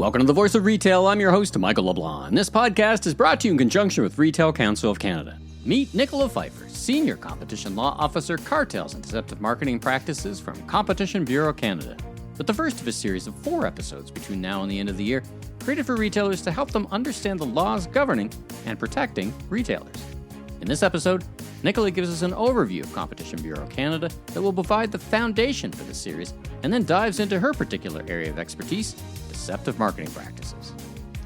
Welcome to the Voice of Retail. I'm your host, Michael LeBlanc. This podcast is brought to you in conjunction with Retail Council of Canada. Meet Nicola Pfeiffer, Senior Competition Law Officer, Cartels and Deceptive Marketing Practices from Competition Bureau Canada, with the first of a series of 4 episodes between now and the end of the year, created for retailers to help them understand the laws governing and protecting retailers. In this episode, Nicola gives us an overview of Competition Bureau Canada that will provide the foundation for the series, and then dives into her particular area of expertise, deceptive marketing practices.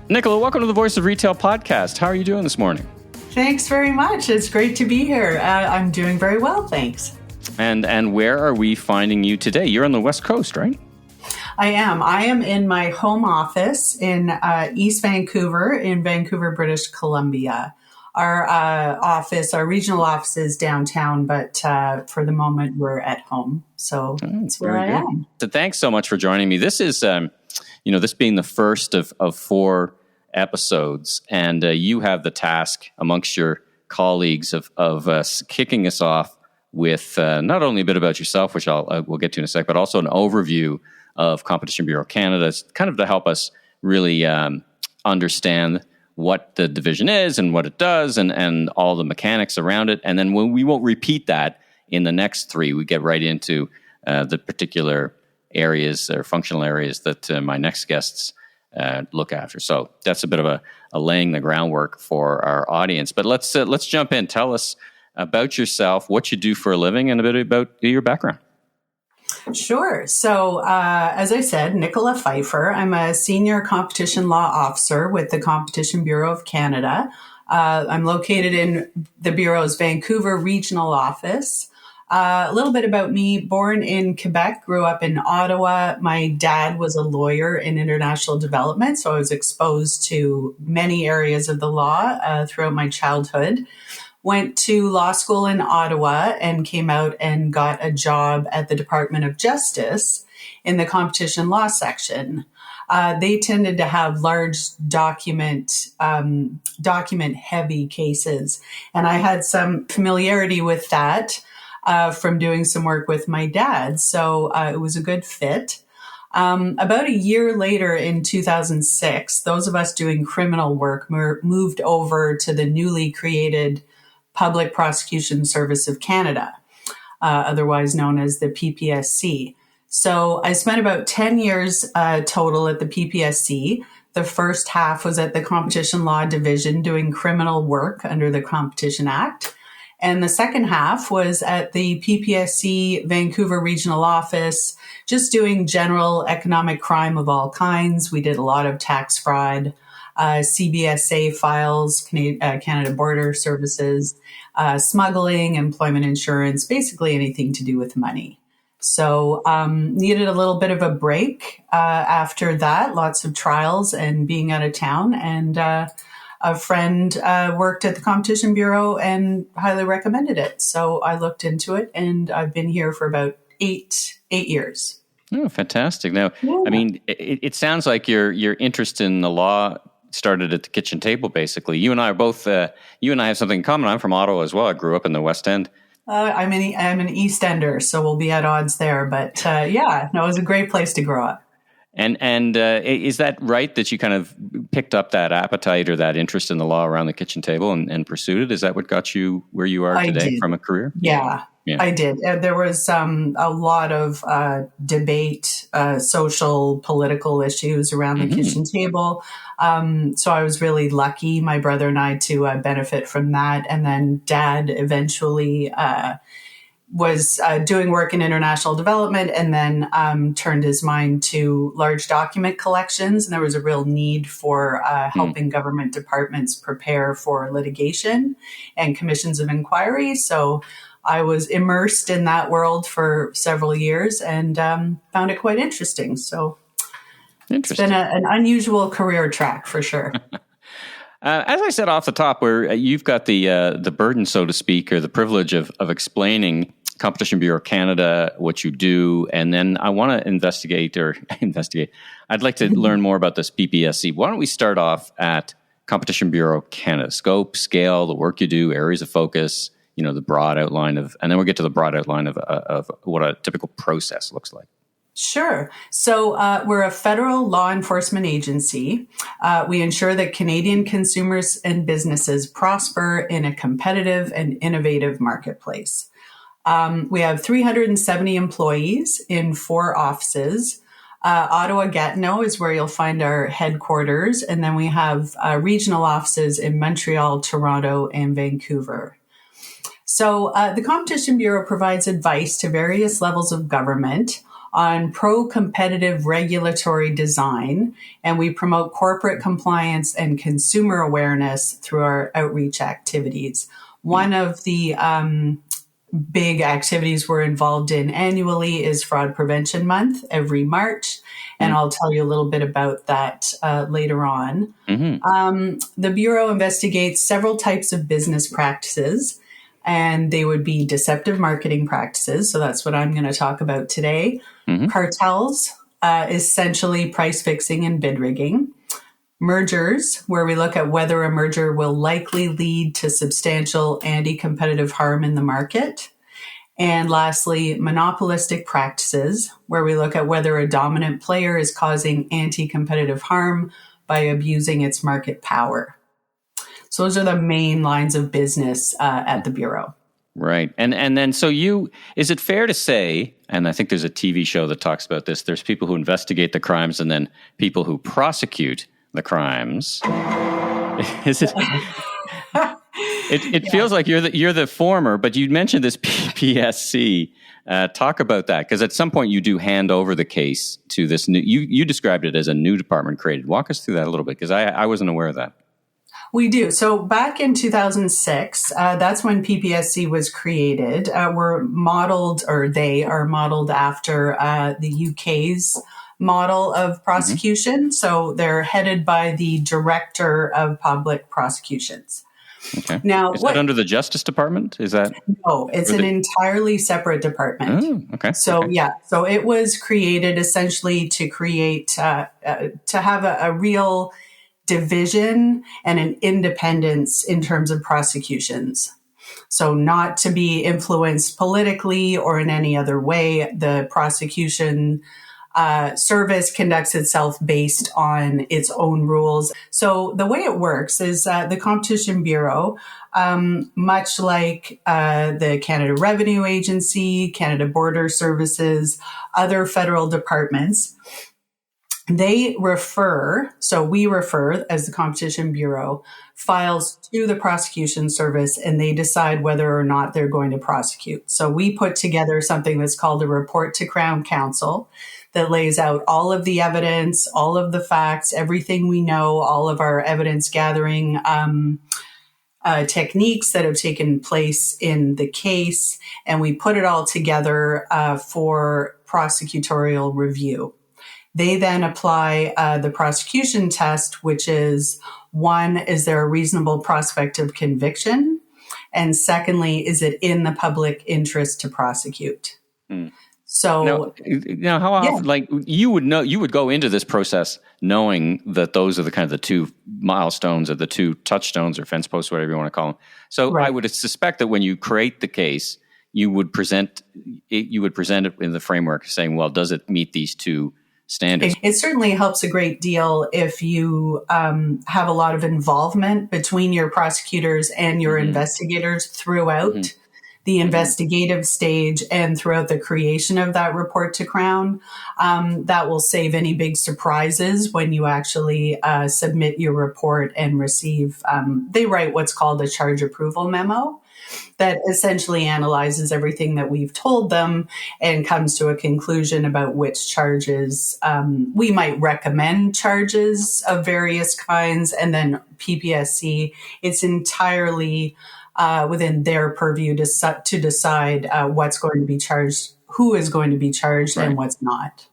Nicola, welcome to the Voice of Retail podcast. How are you doing this morning? Thanks very much. It's great to be here. I'm doing very well, thanks. And where are we finding you today? You're on the West Coast, right? I am in my home office in East Vancouver, in Vancouver, British Columbia. Our regional office is downtown, but for the moment we're at home. So that's where I am. So thanks so much for joining me. This is, this being the first of 4 episodes, and you have the task amongst your colleagues of kicking us off with not only a bit about yourself, which we'll get to in a sec, but also an overview of Competition Bureau Canada, kind of to help us really understand what the division is and what it does and all the mechanics around it. And then we won't repeat that in the next 3. We get right into the particular areas or functional areas that my next guests look after. So that's a bit of a laying the groundwork for our audience. But let's jump in. Tell us about yourself, what you do for a living, and a bit about your background. Sure. So, as I said, Nicola Pfeiffer. I'm a senior competition law officer with the Competition Bureau of Canada. I'm located in the Bureau's Vancouver regional office. A little bit about me: born in Quebec, grew up in Ottawa. My dad was a lawyer in international development, so I was exposed to many areas of the law throughout my childhood. Went to law school in Ottawa and came out and got a job at the Department of Justice in the competition law section. They tended to have large document heavy cases. And I had some familiarity with that from doing some work with my dad. So it was a good fit. About a year later in 2006, those of us doing criminal work moved over to the newly created Public Prosecution Service of Canada, otherwise known as the PPSC. So I spent about 10 years total at the PPSC. The first half was at the Competition Law Division doing criminal work under the Competition Act. And the second half was at the PPSC Vancouver Regional Office, just doing general economic crime of all kinds. We did a lot of tax fraud, CBSA files, Canada Border Services, smuggling, employment insurance, basically anything to do with money. So needed a little bit of a break after that, lots of trials and being out of town. And a friend worked at the Competition Bureau and highly recommended it. So I looked into it, and I've been here for about eight years. Oh, fantastic. Now, yeah. I mean, it sounds like your interest in the law started at the kitchen table, basically. You and I are both, you and I have something in common. I'm from Ottawa as well. I grew up in the West End. I'm an East Ender, so we'll be at odds there. But it was a great place to grow up. And is that right that you kind of picked up that appetite or that interest in the law around the kitchen table and pursued it? Is that what got you where you are today from a career? Yeah. I did. There was a lot of debate, social, political issues around the kitchen table. So I was really lucky, my brother and I, to benefit from that. And then Dad eventually was doing work in international development, and then turned his mind to large document collections. And there was a real need for helping government departments prepare for litigation and commissions of inquiry. So I was immersed in that world for several years and found it quite interesting. So it's been an unusual career track for sure. As I said off the top, where you've got the burden, so to speak, or the privilege of explaining Competition Bureau Canada, what you do, and then I want to investigate. I'd like to learn more about this PPSC. Why don't we start off at Competition Bureau Canada? Scope, scale, the work you do, areas of focus, the broad outline of, and then we'll get to the broad outline of what a typical process looks like. Sure. So we're a federal law enforcement agency. We ensure that Canadian consumers and businesses prosper in a competitive and innovative marketplace. We have 370 employees in 4 offices. Ottawa-Gatineau is where you'll find our headquarters. And then we have regional offices in Montreal, Toronto, and Vancouver. So the Competition Bureau provides advice to various levels of government on pro-competitive regulatory design, and we promote corporate compliance and consumer awareness through our outreach activities. One of the big activities we're involved in annually is Fraud Prevention Month every March, and I'll tell you a little bit about that later on. The Bureau investigates several types of business practices, and they would be deceptive marketing practices. So that's what I'm going to talk about today. Cartels, essentially price fixing and bid rigging. Mergers, where we look at whether a merger will likely lead to substantial anti-competitive harm in the market. And lastly, monopolistic practices, where we look at whether a dominant player is causing anti-competitive harm by abusing its market power. So those are the main lines of business at the Bureau. Right. And then so is it fair to say, and I think there's a TV show that talks about this, there's people who investigate the crimes and then people who prosecute the crimes. Is it? It feels like you're the former, but you mentioned this PPSC. Talk about that, because at some point you do hand over the case to this new. You described it as a new department created. Walk us through that a little bit, because I wasn't aware of that. We do. So back in 2006, that's when PPSC was created. They are modeled after the UK's model of prosecution. So they're headed by the Director of Public Prosecutions. Okay. Now, is that under the Justice Department? Is that? No, it's an entirely separate department. Oh, okay. So so it was created essentially to create to have a real division and an independence in terms of prosecutions. So not to be influenced politically or in any other way. The prosecution service conducts itself based on its own rules. So the way it works is the Competition Bureau, much like the Canada Revenue Agency, Canada Border Services, other federal departments, we refer as the Competition Bureau, files to the prosecution service, and they decide whether or not they're going to prosecute. So we put together something that's called a report to Crown Counsel that lays out all of the evidence, all of the facts, everything we know, all of our evidence gathering techniques that have taken place in the case, and we put it all together for prosecutorial review. They then apply the prosecution test, which is, one, is there a reasonable prospect of conviction? And secondly, is it in the public interest to prosecute? So now how often, you would go into this process knowing that those are the kind of the two milestones or the two touchstones or fence posts, whatever you want to call them. So I would suspect that when you create the case, you would present it in the framework saying, well, does it meet these two standards? It certainly helps a great deal if you have a lot of involvement between your prosecutors and your investigators throughout the investigative stage and throughout the creation of that report to Crown. That will save any big surprises when you actually submit your report and receive. They write what's called a charge approval memo that essentially analyzes everything that we've told them and comes to a conclusion about which charges we might recommend, charges of various kinds. And then PPSC, it's entirely within their purview to decide what's going to be charged, who is going to be charged, and what's not.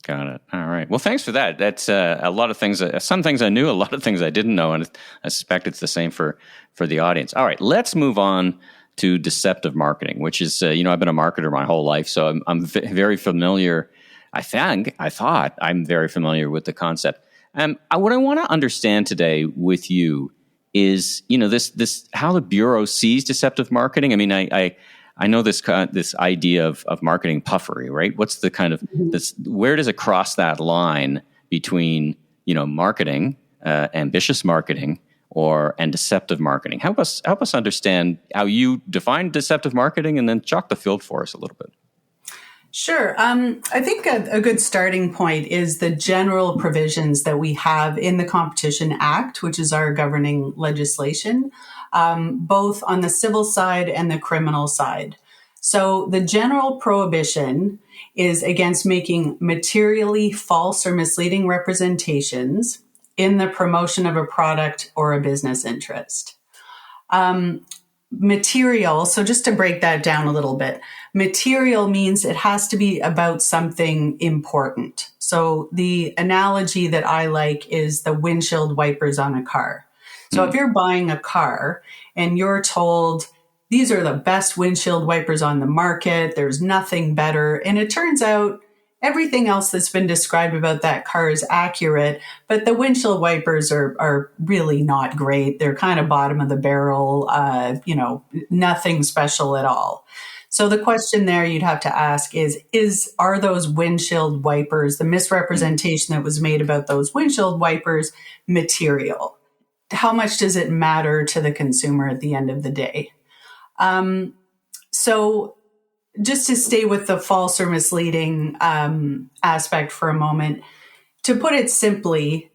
Got it. All right. Well, thanks for that. That's a lot of things. Some things I knew, a lot of things I didn't know, and I suspect it's the same for the audience. All right, let's move on to deceptive marketing, which is, I've been a marketer my whole life, so I'm very familiar. I thought I'm very familiar with the concept. What I want to understand today with you is, this how the Bureau sees deceptive marketing. I mean, I know this idea of marketing puffery, right? What's the kind of this? Where does it cross that line between marketing, ambitious marketing, and deceptive marketing? Help us understand how you define deceptive marketing, and then chalk the field for us a little bit. Sure. I think a good starting point is the general provisions that we have in the Competition Act, which is our governing legislation, both on the civil side and the criminal side. So the general prohibition is against making materially false or misleading representations in the promotion of a product or a business interest. Material, so just to break that down a little bit, material means it has to be about something important. So the analogy that I like is the windshield wipers on a car. So if you're buying a car and you're told these are the best windshield wipers on the market, there's nothing better, and it turns out everything else that's been described about that car is accurate, but the windshield wipers are really not great. They're kind of bottom of the barrel, nothing special at all. So the question there you'd have to ask are those windshield wipers, the misrepresentation that was made about those windshield wipers, material? How much does it matter to the consumer at the end of the day? So just to stay with the false or misleading aspect for a moment, to put it simply,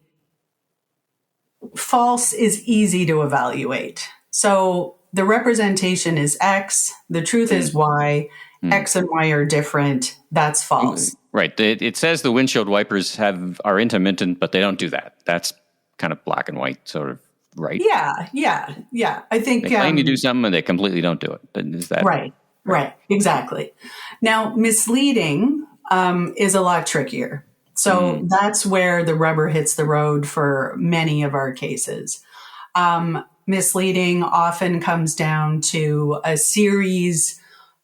false is easy to evaluate. So the representation is X, the truth is Y, X and Y are different, that's false. Right. It says the windshield wipers are intermittent, but they don't do that. That's kind of black and white sort of, right? Yeah. I think they claim to do something and they completely don't do it. Is that Right, exactly. Now, misleading is a lot trickier. So that's where the rubber hits the road for many of our cases. Misleading often comes down to a series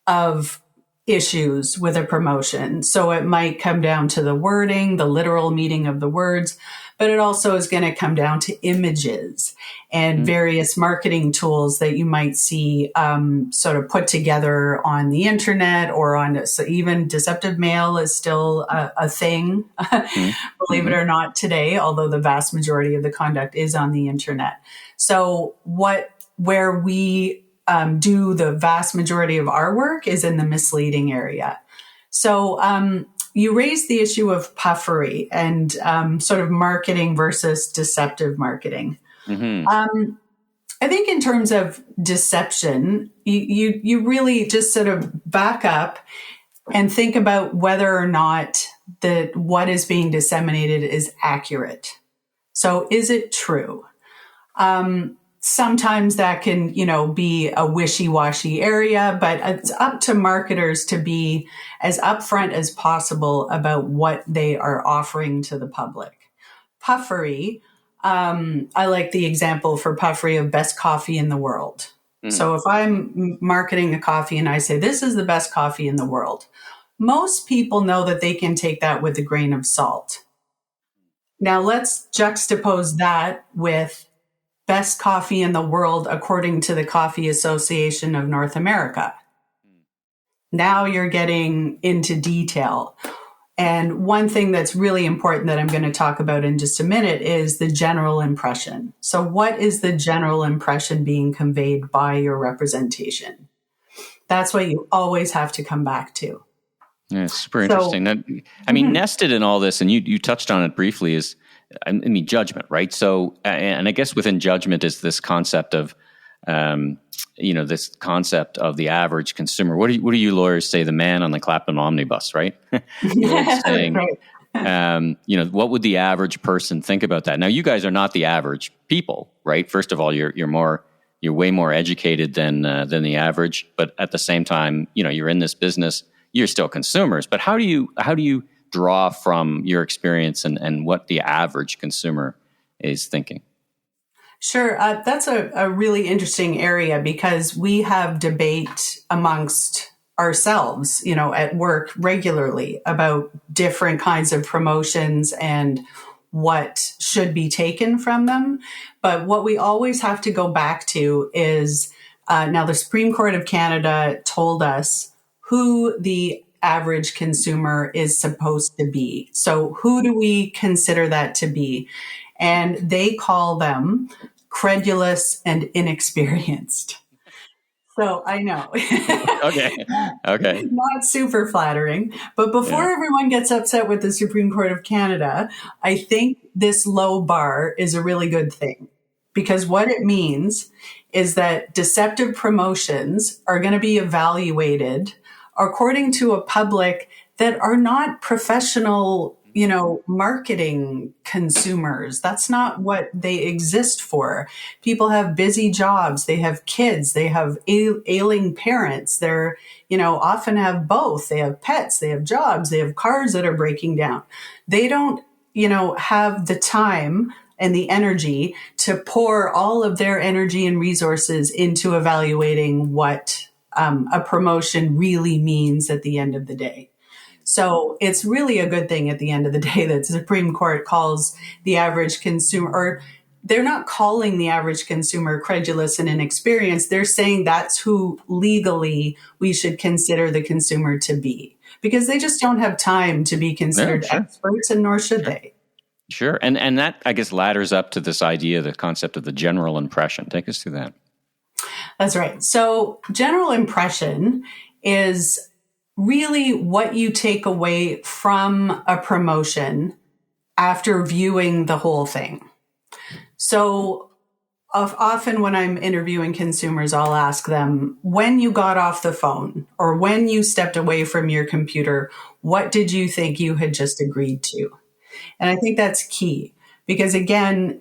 of issues with a promotion. So it might come down to the wording, the literal meaning of the words, but it also is going to come down to images and various marketing tools that you might see sort of put together on the internet or so even deceptive mail is still a thing, believe it or not today, although the vast majority of the conduct is on the internet. So where we do the vast majority of our work is in the misleading area. So you raised the issue of puffery and sort of marketing versus deceptive marketing. I think in terms of deception, you really just sort of back up and think about whether or not what is being disseminated is accurate. So is it true? Sometimes that can, be a wishy-washy area, but it's up to marketers to be as upfront as possible about what they are offering to the public. Puffery, I like the example for puffery of best coffee in the world. So if I'm marketing a coffee and I say, this is the best coffee in the world, most people know that they can take that with a grain of salt. Now let's juxtapose that with best coffee in the world according to the Coffee Association of North America. Now you're getting into detail. And one thing that's really important that I'm going to talk about in just a minute is the general impression. So what is the general impression being conveyed by your representation? That's what you always have to come back to. Yeah, it's super interesting. Nested in all this, and you touched on it briefly, is judgment, right? So, and I guess within judgment is this concept of, this concept of the average consumer. What do you lawyers say? The man on the Clapham omnibus, right? Saying, right. What would the average person think about that? Now, you guys are not the average people, right? First of all, you're way more educated than the average, but at the same time, you're in this business. You're still consumers, but how do you draw from your experience and what the average consumer is thinking? Sure. That's a really interesting area because we have debate amongst ourselves, at work regularly about different kinds of promotions and what should be taken from them. But what we always have to go back to is Now, the Supreme Court of Canada told us who the average consumer is supposed to be. So who do we consider that to be? And they call them credulous and inexperienced. So I know. Okay. Not super flattering. But before everyone gets upset with the Supreme Court of Canada, I think this low bar is a really good thing. Because what it means is that deceptive promotions are going to be evaluated according to a public that are not professional, marketing consumers. That's not what they exist for. People have busy jobs. They have kids. They have ailing parents. They're, often have both. They have pets. They have jobs. They have cars that are breaking down. They don't, have the time and the energy to pour all of their energy and resources into evaluating what a promotion really means at the end of the day. So it's really a good thing at the end of the day that the Supreme Court calls the average consumer, or they're not calling the average consumer credulous and inexperienced. They're saying that's who legally we should consider the consumer to be, because they just don't have time to be considered experts, and nor should they. Sure. And that, I guess, ladders up to this idea, the concept of the general impression. Take us through that. That's right. So general impression is really what you take away from a promotion after viewing the whole thing. So often when I'm interviewing consumers, I'll ask them, when you got off the phone or when you stepped away from your computer, what did you think you had just agreed to? And I think that's key because, again,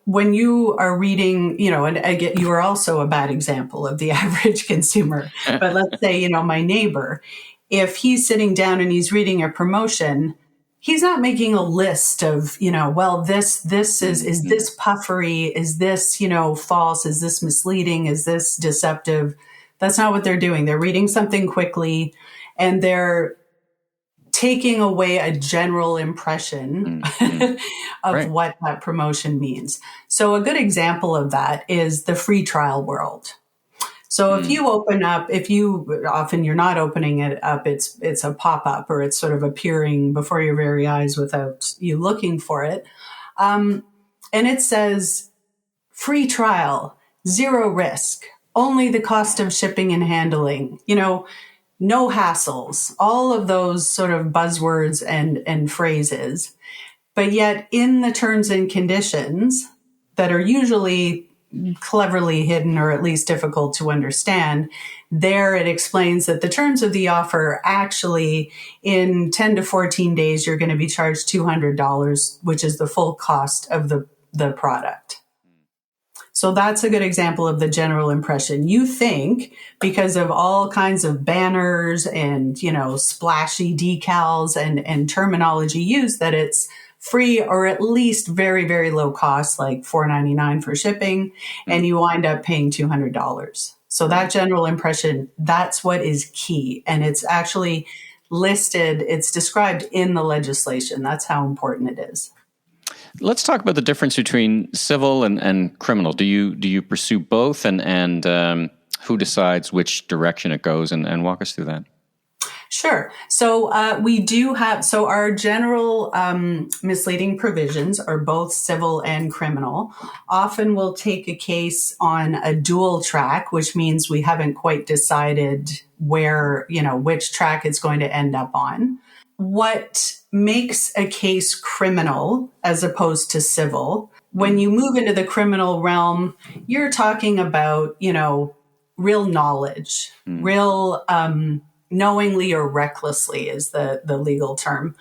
when you are reading, and again, you are also a bad example of the average consumer. But let's say, my neighbor, if he's sitting down and he's reading a promotion, he's not making a list of, this is this puffery? Is this, false? Is this misleading? Is this deceptive? That's not what they're doing. They're reading something quickly and they're taking away a general impression of what that promotion means. So a good example of that is the free trial world. So if you open up, often you're not opening it up, it's a pop-up or it's sort of appearing before your very eyes without you looking for it. And it says free trial, 0 risk, only the cost of shipping and handling, no hassles, all of those sort of buzzwords and phrases. But yet in the terms and conditions that are usually cleverly hidden or at least difficult to understand, there it explains that the terms of the offer actually in 10 to 14 days, you're going to be charged $200, which is the full cost of the product. So that's a good example of the general impression. You think because of all kinds of banners and, splashy decals and terminology used that it's free or at least very, very low cost, like $4.99 for shipping, and you wind up paying $200. So that general impression, that's what is key. And it's actually listed, it's described in the legislation. That's how important it is. Let's talk about the difference between civil and criminal. Do you pursue both, and who decides which direction it goes? And walk us through that. Sure. So we do have, so our general misleading provisions are both civil and criminal. Often we'll take a case on a dual track, which means we haven't quite decided where, which track it's going to end up on. What makes a case criminal as opposed to civil, when you move into the criminal realm, you're talking about, real knowledge, real knowingly or recklessly is the legal term.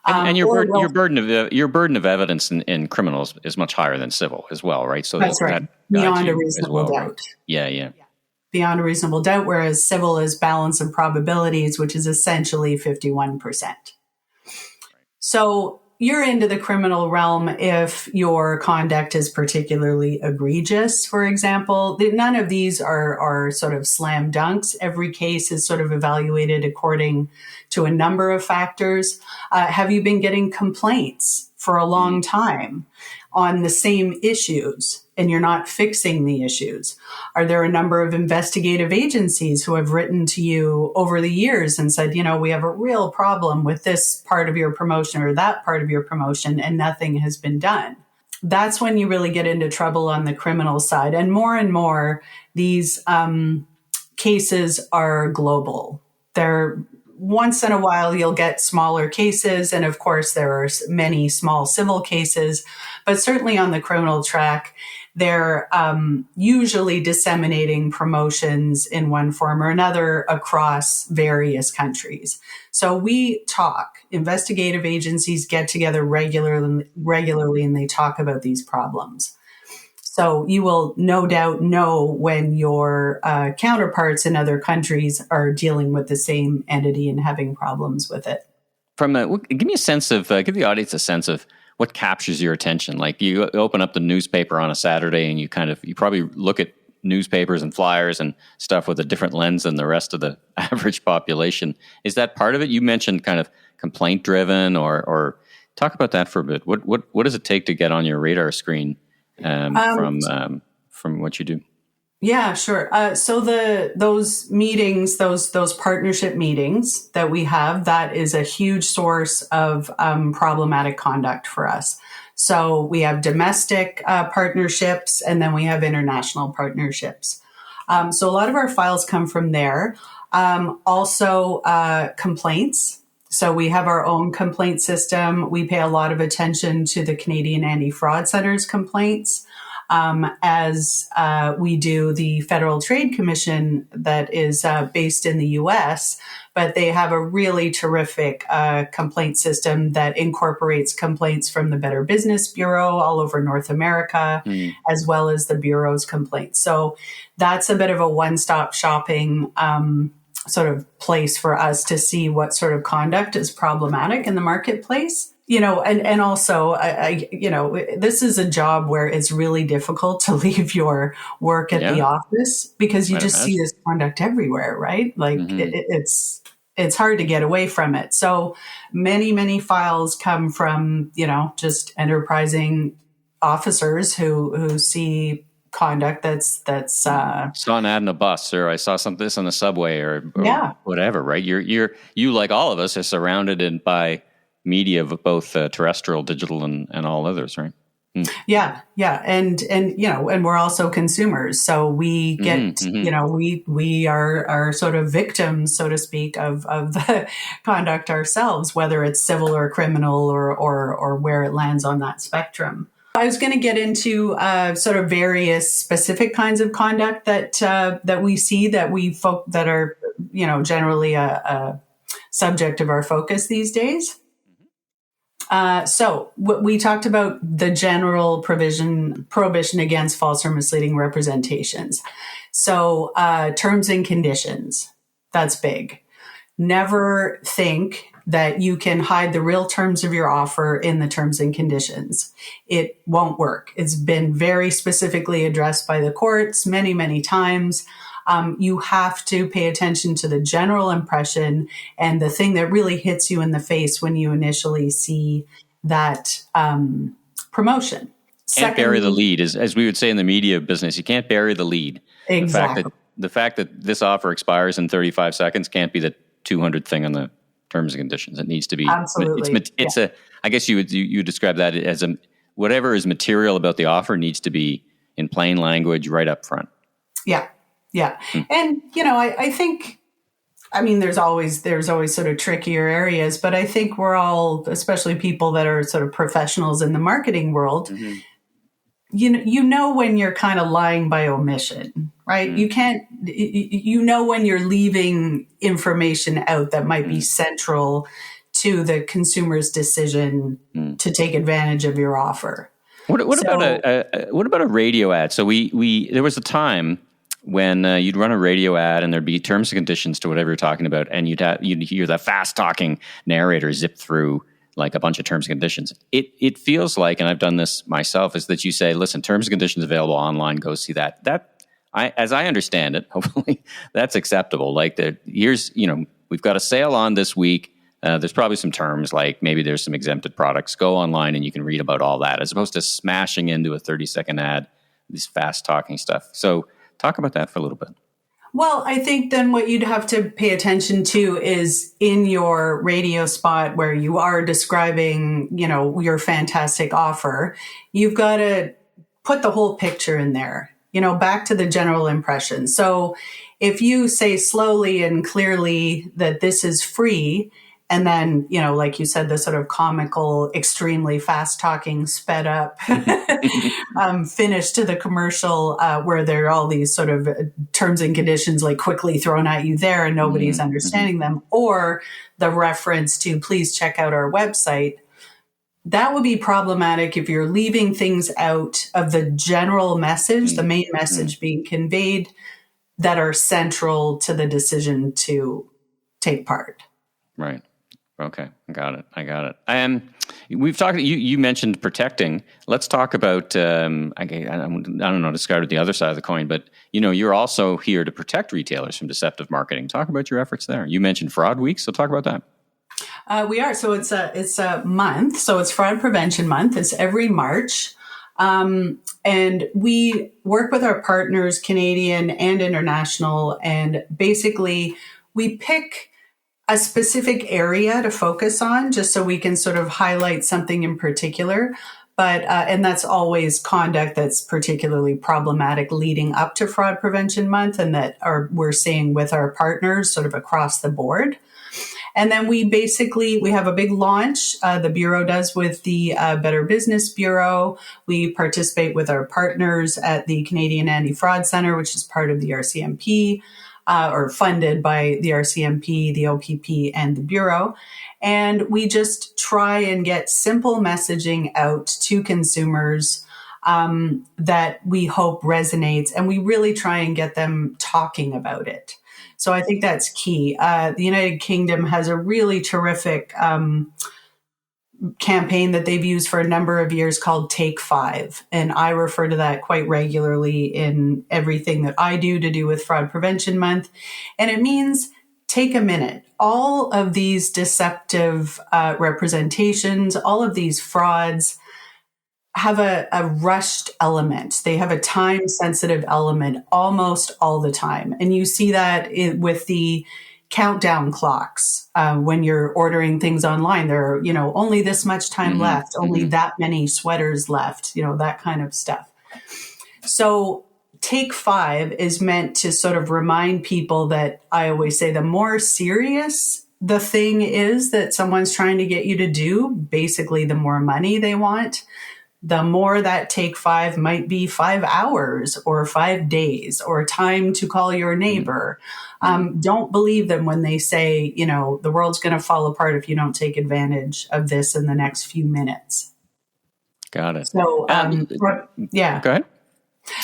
And your burden of evidence in criminals is much higher than civil as well, right? So that's right. Beyond a reasonable doubt. Right? Yeah. Beyond a reasonable doubt, whereas civil is balance of probabilities, which is essentially 51%. So you're into the criminal realm if your conduct is particularly egregious, for example. None of these are sort of slam dunks. Every case is sort of evaluated according to a number of factors. Have you been getting complaints for a long time on the same issues and you're not fixing the issues? Are there a number of investigative agencies who have written to you over the years and said, we have a real problem with this part of your promotion or that part of your promotion, and nothing has been done? That's when you really get into trouble on the criminal side. And more, these cases are global. They're once in a while, you'll get smaller cases. And of course, there are many small civil cases, but certainly on the criminal track, they're usually disseminating promotions in one form or another across various countries. So we talk, investigative agencies get together regularly and they talk about these problems. So you will no doubt know when your counterparts in other countries are dealing with the same entity and having problems with it. Give me a sense of, give the audience a sense of what captures your attention. Like you open up the newspaper on a Saturday and you probably look at newspapers and flyers and stuff with a different lens than the rest of the average population. Is that part of it? You mentioned kind of complaint driven, or talk about that for a bit. What does it take to get on your radar screen? From what you do? Yeah, sure. So those meetings, those partnership meetings that we have, that is a huge source of problematic conduct for us. So we have domestic partnerships, and then we have international partnerships. So a lot of our files come from there. Also, complaints. So we have our own complaint system. We pay a lot of attention to the Canadian Anti-Fraud Centre's complaints, as we do the Federal Trade Commission that is based in the U.S., but they have a really terrific complaint system that incorporates complaints from the Better Business Bureau all over North America, as well as the Bureau's complaints. So that's a bit of a one-stop shopping sort of place for us to see what sort of conduct is problematic in the marketplace. And also, this is a job where it's really difficult to leave your work at the office because you just see this conduct everywhere, right? Like it's hard to get away from it. So many files come from, just enterprising officers who see conduct that's saw an ad in a bus, or I saw this on the subway, or whatever, right? You like all of us are surrounded by media of both terrestrial, digital, and all others, right? Yeah. And we're also consumers. So we get, we are sort of victims, so to speak, of the conduct ourselves, whether it's civil or criminal or where it lands on that spectrum. I was going to get into sort of various specific kinds of conduct that we see that are, generally a subject of our focus these days. So we talked about the general prohibition against false or misleading representations. So terms and conditions, that's big. Never think that you can hide the real terms of your offer in the terms and conditions. It won't work. It's been very specifically addressed by the courts many, many times. You have to pay attention to the general impression and the thing that really hits you in the face when you initially see that promotion. Can't bury the lead, as we would say in the media business. You can't bury the lead. Exactly. The fact that this offer expires in 35 seconds can't be the 200th thing on the terms and conditions. It needs to be. Absolutely. I guess you describe that as whatever is material about the offer needs to be in plain language right up front. Yeah. And, I think, there's always sort of trickier areas, but I think we're all, especially people that are sort of professionals in the marketing world, when you're kind of lying by omission, right? You can't, when you're leaving information out that might be central to the consumer's decision to take advantage of your offer. What about a radio ad? So there was a time when you'd run a radio ad and there'd be terms and conditions to whatever you're talking about, and you'd hear that fast talking narrator zip through like a bunch of terms and conditions. It feels like, and I've done this myself, is that you say, listen, terms and conditions available online, go see that. As I understand it, hopefully that's acceptable. Like we've got a sale on this week. there's probably some terms like maybe there's some exempted products. Go online and you can read about all that as opposed to smashing into a 30-second ad, this fast talking stuff. So talk about that for a little bit. Well, I think then what you'd have to pay attention to is in your radio spot where you are describing, your fantastic offer, you've got to put the whole picture in there, back to the general impression. So if you say slowly and clearly that this is free, and then, like you said, the sort of comical, extremely fast talking, sped up finish to the commercial where there are all these sort of terms and conditions like quickly thrown at you there and nobody's understanding them, or the reference to please check out our website. That would be problematic if you're leaving things out of the general message, the main message being conveyed, that are central to the decision to take part. Right. Okay. I got it. We've talked, you mentioned protecting. Let's talk about, I don't know, discard the other side of the coin, but you're also here to protect retailers from deceptive marketing. Talk about your efforts there. You mentioned Fraud Week, so talk about that. We are. So it's a month. So it's Fraud Prevention Month. It's every March. And we work with our partners, Canadian and international, and basically we pick a specific area to focus on just so we can sort of highlight something in particular. But, and that's always conduct that's particularly problematic leading up to Fraud Prevention Month and that we're seeing with our partners sort of across the board. And then we have a big launch. The Bureau does with the Better Business Bureau. We participate with our partners at the Canadian Anti-Fraud Centre, which is part of the RCMP, or funded by the RCMP, the OPP, and the Bureau. And we just try and get simple messaging out to consumers that we hope resonates. And we really try and get them talking about it. So I think that's key. The United Kingdom has a really terrific campaign that they've used for a number of years called Take 5. And I refer to that quite regularly in everything that I do to do with Fraud Prevention Month. And it means take a minute. All of these deceptive representations, all of these frauds have a rushed element. They have a time-sensitive element almost all the time. And you see that with the countdown clocks. When you're ordering things online, there are, only this much time left, only that many sweaters left, that kind of stuff. So Take 5 is meant to sort of remind people that I always say the more serious the thing is that someone's trying to get you to do, basically the more money they want, the more that Take 5 might be 5 hours or 5 days or time to call your neighbor. Don't believe them when they say, the world's going to fall apart if you don't take advantage of this in the next few minutes. Got it. So, yeah. Go ahead.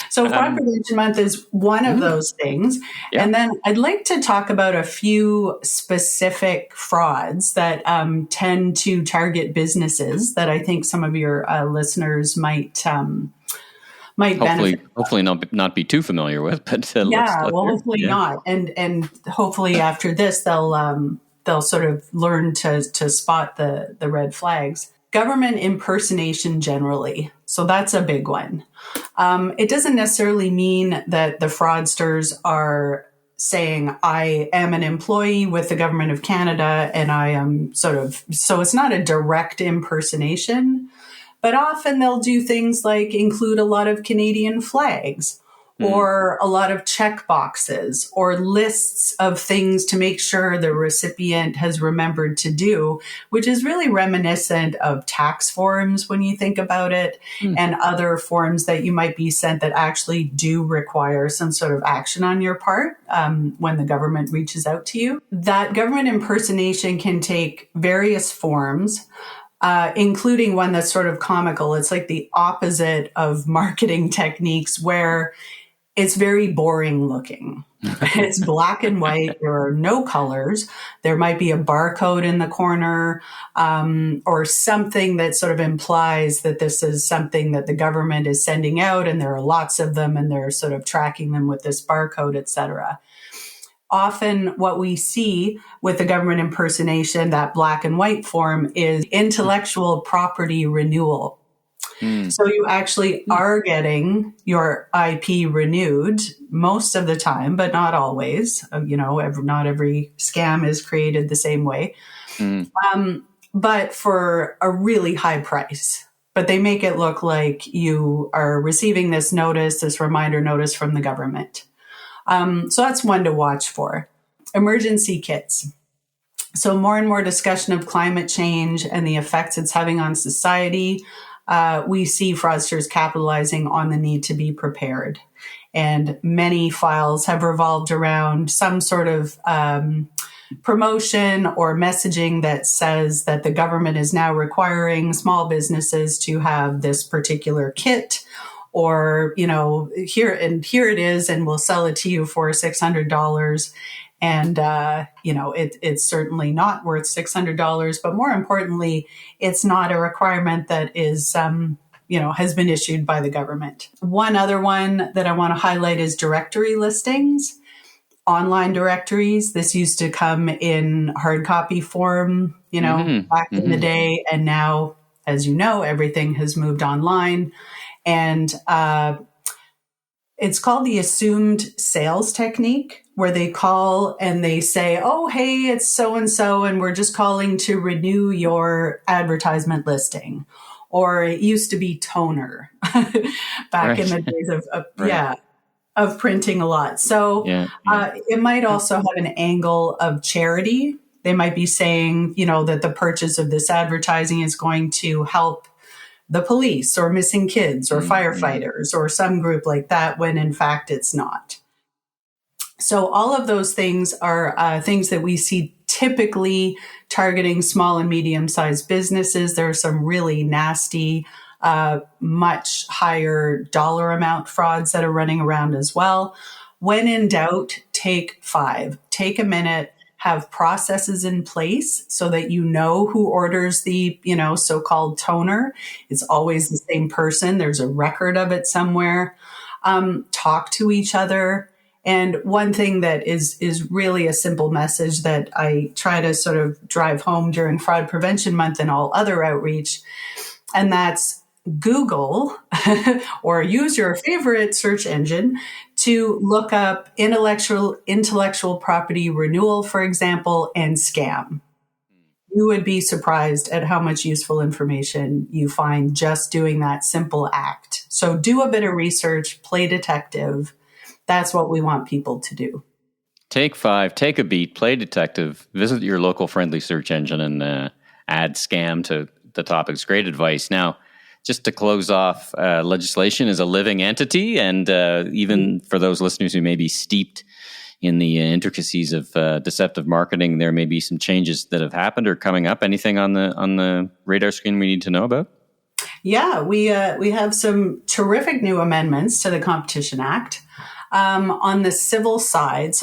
So Fraud Prevention Month is one of those things. Yeah. And then I'd like to talk about a few specific frauds that tend to target businesses that I think some of your listeners might benefit. Hopefully not be too familiar with, but hopefully not. And hopefully after this, they'll sort of learn to spot the red flags. Government impersonation generally. So that's a big one. It doesn't necessarily mean that the fraudsters are saying, I am an employee with the government of Canada and I am so it's not a direct impersonation, but often they'll do things like include a lot of Canadian flags or a lot of check boxes or lists of things to make sure the recipient has remembered to do, which is really reminiscent of tax forms when you think about it, and other forms that you might be sent that actually do require some sort of action on your part when the government reaches out to you. That government impersonation can take various forms. Including one that's sort of comical. It's like the opposite of marketing techniques where it's very boring looking. It's black and white. There are no colors. There might be a barcode in the corner or something that sort of implies that this is something that the government is sending out and there are lots of them and they're sort of tracking them with this barcode, et cetera. often what we see with the government impersonation, that black and white form, is intellectual property renewal. So you actually are getting your IP renewed most of the time, but not always. Not every scam is created the same way, but for a really high price. But they make it look like you are receiving this notice, this reminder notice from the government. So that's one to watch for. Emergency kits. So more and more discussion of climate change and the effects it's having on society. We see fraudsters capitalizing on the need to be prepared. And many files have revolved around some sort of promotion or messaging that says that the government is now requiring small businesses to have this particular kit, or, here it is, and we'll sell it to you for $600. And, it's certainly not worth $600, but more importantly, it's not a requirement that is, has been issued by the government. One other one that I want to highlight is directory listings, online directories. This used to come in hard copy form, back in the day. And now, as you know, everything has moved online. And it's called the assumed sales technique, where they call and they say, oh, hey, it's so-and-so, and we're just calling to renew your advertisement listing. Or it used to be toner back in the days of printing a lot. So it might also have an angle of charity. They might be saying, that the purchase of this advertising is going to help the police or missing kids or firefighters or some group like that, when in fact it's not. So all of those things are things that we see typically targeting small and medium-sized businesses. There are some really nasty, much higher dollar amount frauds that are running around as well. When in doubt, take 5. Take a minute, have processes in place so that you know who orders the, so-called toner. It's always the same person. There's a record of it somewhere. Talk to each other. And one thing that is really a simple message that I try to sort of drive home during Fraud Prevention Month and all other outreach, and that's Google or use your favorite search engine to look up intellectual property renewal, for example, and scam. You would be surprised at how much useful information you find just doing that simple act. So do a bit of research, play detective. That's what we want people to do. Take 5, take a beat, play detective, visit your local friendly search engine and add scam to the topics. Great advice. Now, just to close off, legislation is a living entity, and even for those listeners who may be steeped in the intricacies of deceptive marketing, there may be some changes that have happened or coming up. Anything on the radar screen we need to know about? Yeah, we have some terrific new amendments to the Competition Act. On the civil side,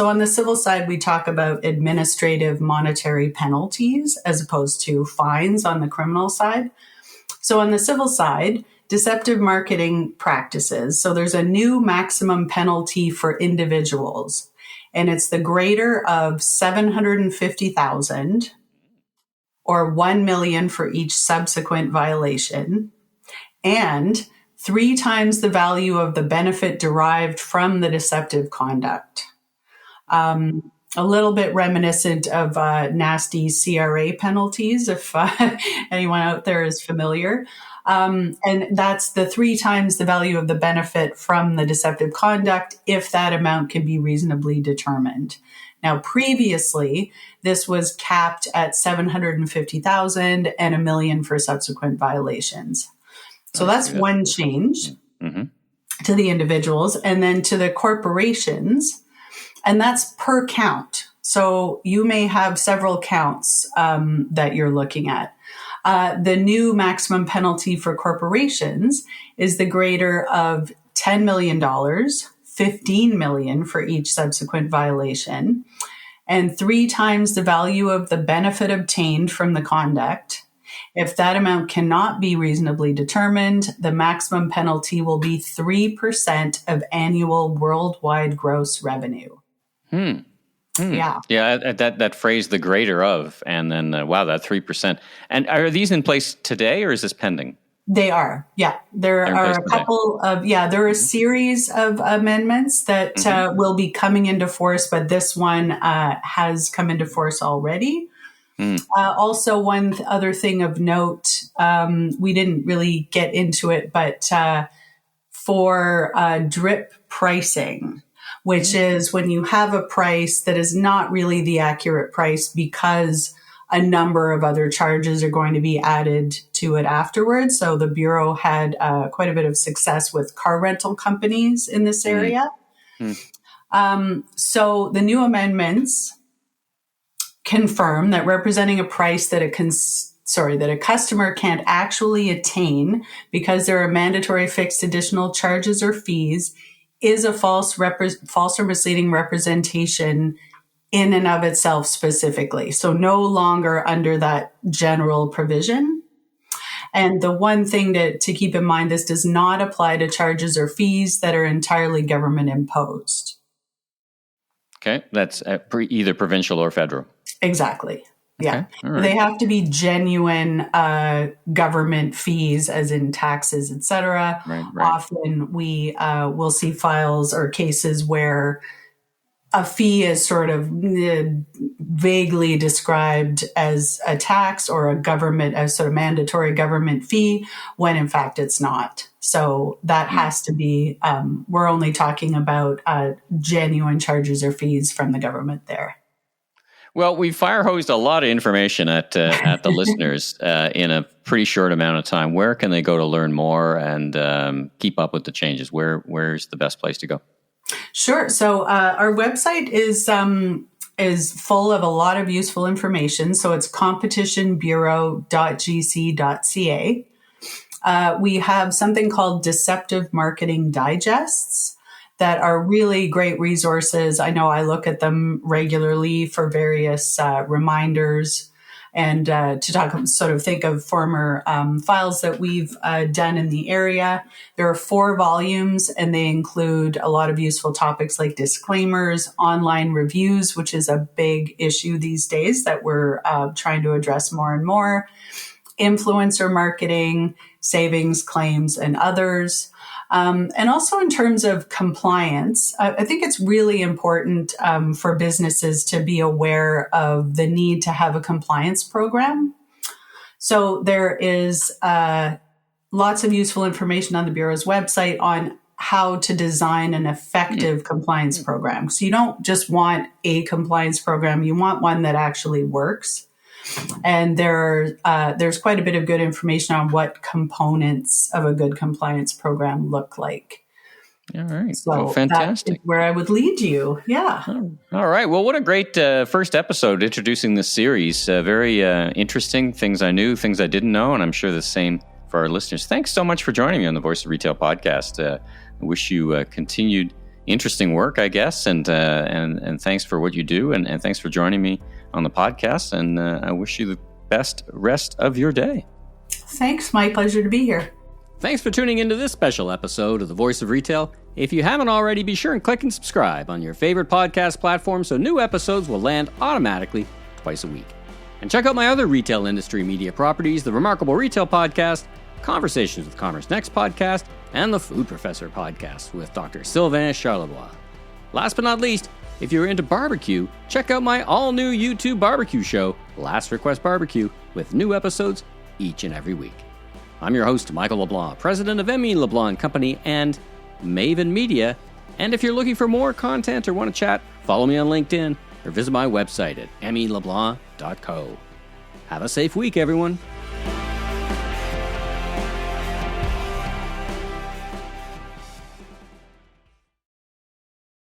we talk about administrative monetary penalties as opposed to fines on the criminal side. So on the civil side, deceptive marketing practices. So there's a new maximum penalty for individuals, and it's the greater of $750,000 or $1 million for each subsequent violation, and 3 times the value of the benefit derived from the deceptive conduct. A little bit reminiscent of nasty CRA penalties, if anyone out there is familiar. And that's the 3 times the value of the benefit from the deceptive conduct if that amount can be reasonably determined. Now, previously, this was capped at $750,000 and $1 million for subsequent violations. So that's one change to the individuals, and then to the corporations, and that's per count. So you may have several counts that you're looking at. The new maximum penalty for corporations is the greater of $10 million, $15 million for each subsequent violation, and 3 times the value of the benefit obtained from the conduct. If that amount cannot be reasonably determined, the maximum penalty will be 3% of annual worldwide gross revenue. Yeah. Yeah, that phrase, the greater of, and then, wow, that 3%. And are these in place today, or is this pending? They are. Yeah. There They're in are place a today. couple of, there are a series of amendments that will be coming into force, but this one has come into force already. Also, one other thing of note, we didn't really get into it, but for drip pricing, which is when you have a price that is not really the accurate price because a number of other charges are going to be added to it afterwards. So the Bureau had quite a bit of success with car rental companies in this area. So the new amendments confirm that representing a price that a customer can't actually attain because there are mandatory fixed additional charges or fees is a false or misleading representation in and of itself specifically. So no longer under that general provision. And the one thing to keep in mind, this does not apply to charges or fees that are entirely government imposed. Okay, that's either provincial or federal. Exactly. Yeah. Okay. Right. They have to be genuine government fees, as in taxes, et cetera. Right. Often we will see files or cases where a fee is sort of vaguely described as a tax or a sort of mandatory government fee, when in fact it's not. So that has to be, we're only talking about genuine charges or fees from the government there. Well, we fire-hosed a lot of information at the listeners in a pretty short amount of time. Where can they go to learn more and keep up with the changes? Where's the best place to go? Sure. So our website is full of a lot of useful information. So it's competitionbureau.gc.ca. We have something called Deceptive Marketing Digests that are really great resources. I know I look at them regularly for various reminders and to think of former files that we've done in the area. There are 4 volumes, and they include a lot of useful topics like disclaimers, online reviews, which is a big issue these days that we're trying to address more and more, influencer marketing, savings claims, and others. And also in terms of compliance, I think it's really important for businesses to be aware of the need to have a compliance program. So there is lots of useful information on the Bureau's website on how to design an effective compliance program. So you don't just want a compliance program, you want one that actually works. And there's quite a bit of good information on what components of a good compliance program look like. All right. So well, fantastic. That is where I would lead you. Yeah. All right. Well, what a great first episode introducing this series. Very interesting. Things I knew, things I didn't know, and I'm sure the same for our listeners. Thanks so much for joining me on the Voice of Retail podcast. I wish you continued interesting work, I guess, and thanks for what you do, and thanks for joining me on the podcast, and I wish you the best rest of your day. Thanks, Mike. Pleasure to be here. Thanks for tuning into this special episode of The Voice of Retail. If you haven't already, be sure and click and subscribe on your favorite podcast platform so new episodes will land automatically twice a week. And check out my other retail industry media properties, the Remarkable Retail Podcast, Conversations with Commerce Next podcast, and the Food Professor podcast with Dr. Sylvain Charlebois. Last but not least, if you're into barbecue, check out my all-new YouTube barbecue show, Last Request Barbecue, with new episodes each and every week. I'm your host, Michael LeBlanc, president of M.E. LeBlanc Company and Maven Media. And if you're looking for more content or want to chat, follow me on LinkedIn or visit my website at meleblanc.co. Have a safe week, everyone.